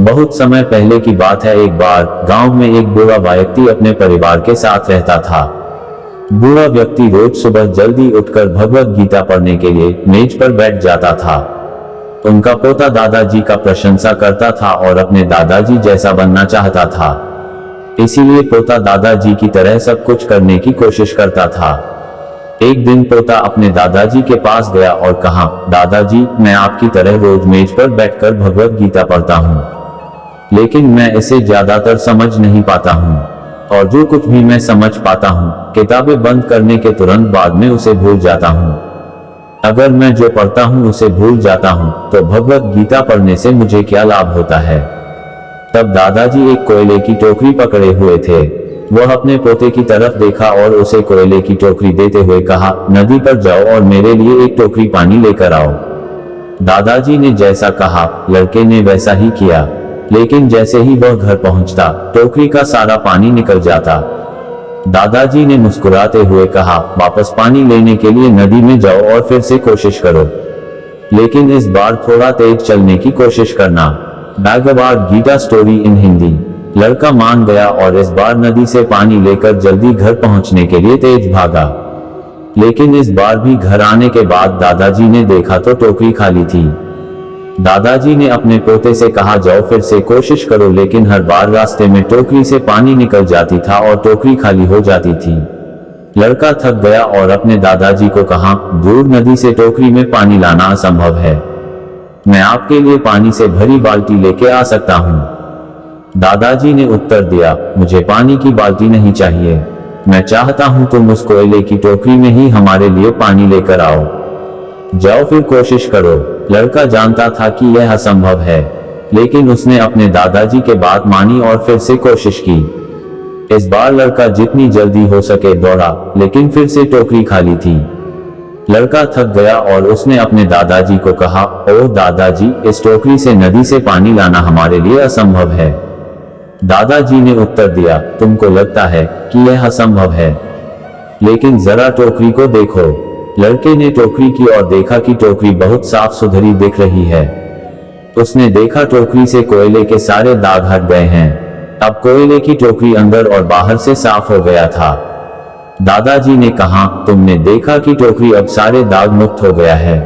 बहुत समय पहले की बात है। एक बार गांव में एक बूढ़ा व्यक्ति अपने परिवार के साथ रहता था। बूढ़ा व्यक्ति रोज सुबह जल्दी उठकर भगवत गीता पढ़ने के लिए मेज पर बैठ जाता था। उनका पोता दादाजी का प्रशंसा करता था और अपने दादाजी जैसा बनना चाहता था। इसीलिए पोता दादाजी की तरह सब कुछ करने की कोशिश करता था। एक दिन पोता अपने दादाजी के पास गया और कहा, दादाजी, मैं आपकी तरह रोज मेज पर बैठकर भगवत गीता पढ़ता हूँ, लेकिन मैं इसे ज्यादातर समझ नहीं पाता हूँ, और जो कुछ भी मैं समझ पाता हूँ, किताबें बंद करने के तुरंत बाद में उसे भूल जाता हूँ। अगर मैं जो पढ़ता हूँ उसे भूल जाता हूँ, तो भगवत गीता पढ़ने से मुझे क्या लाभ होता है। तब दादाजी एक कोयले की टोकरी पकड़े हुए थे। वह अपने पोते की तरफ देखा और उसे कोयले की टोकरी देते हुए कहा, नदी पर जाओ और मेरे लिए एक टोकरी पानी लेकर आओ। दादाजी ने जैसा कहा, लड़के ने वैसा ही किया, लेकिन जैसे ही वह घर पहुंचता, टोकरी का सारा पानी निकल जाता। दादाजी ने मुस्कुराते हुए कहा, वापस पानी लेने के लिए नदी में जाओ और फिर से कोशिश करो, लेकिन इस बार थोड़ा तेज चलने की कोशिश करना। Bhagavad Gita story in Hindi. लड़का मान गया और इस बार नदी से पानी लेकर जल्दी घर पहुंचने के लिए तेज भागा। लेकिन इस बार भी घर आने के बाद दादाजी ने देखा तो टोकरी खाली थी। दादाजी ने अपने पोते से कहा, जाओ फिर से कोशिश करो, लेकिन हर बार रास्ते में टोकरी से पानी निकल जाती था और टोकरी खाली हो जाती थी। लड़का थक गया और अपने दादाजी को कहा, दूर नदी से टोकरी में पानी लाना असंभव है, मैं आपके लिए पानी से भरी बाल्टी लेके आ सकता हूँ। दादाजी ने उत्तर दिया, मुझे पानी की बाल्टी नहीं चाहिए, मैं चाहता हूँ तुम उस कोयले की टोकरी में ही हमारे लिए पानी लेकर आओ। जाओ फिर कोशिश करो। लड़का जानता था कि यह असंभव है, लेकिन उसने अपने दादाजी के बात मानी और फिर से कोशिश की। इस बार लड़का जितनी जल्दी हो सके दौड़ा, लेकिन फिर से टोकरी खाली थी। लड़का थक गया और उसने अपने दादाजी को कहा, ओह दादाजी, इस टोकरी से नदी से पानी लाना हमारे लिए असंभव है। दादाजी ने उत्तर दिया, तुमको लगता है कि यह असंभव है, लेकिन जरा टोकरी को देखो। लड़के ने टोकरी की और देखा कि टोकरी बहुत साफ सुथरी दिख रही है। उसने देखा टोकरी से कोयले के सारे दाग हट गए हैं। अब कोयले की टोकरी अंदर और बाहर से साफ हो गया था। दादाजी ने कहा, तुमने देखा कि टोकरी अब सारे दाग मुक्त हो गया है।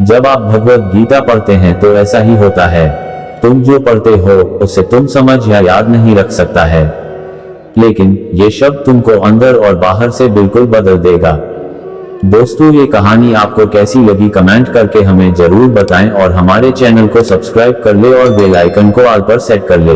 जब आप भगवत गीता पढ़ते हैं तो ऐसा ही होता है। तुम जो पढ़ते हो उसे तुम समझ या याद नहीं रख सकता है, लेकिन ये शब्द तुमको अंदर और बाहर से बिल्कुल बदल देगा। दोस्तों, ये कहानी आपको कैसी लगी कमेंट करके हमें जरूर बताएं और हमारे चैनल को सब्सक्राइब कर ले और बेल आइकन को ऑल पर सेट कर ले।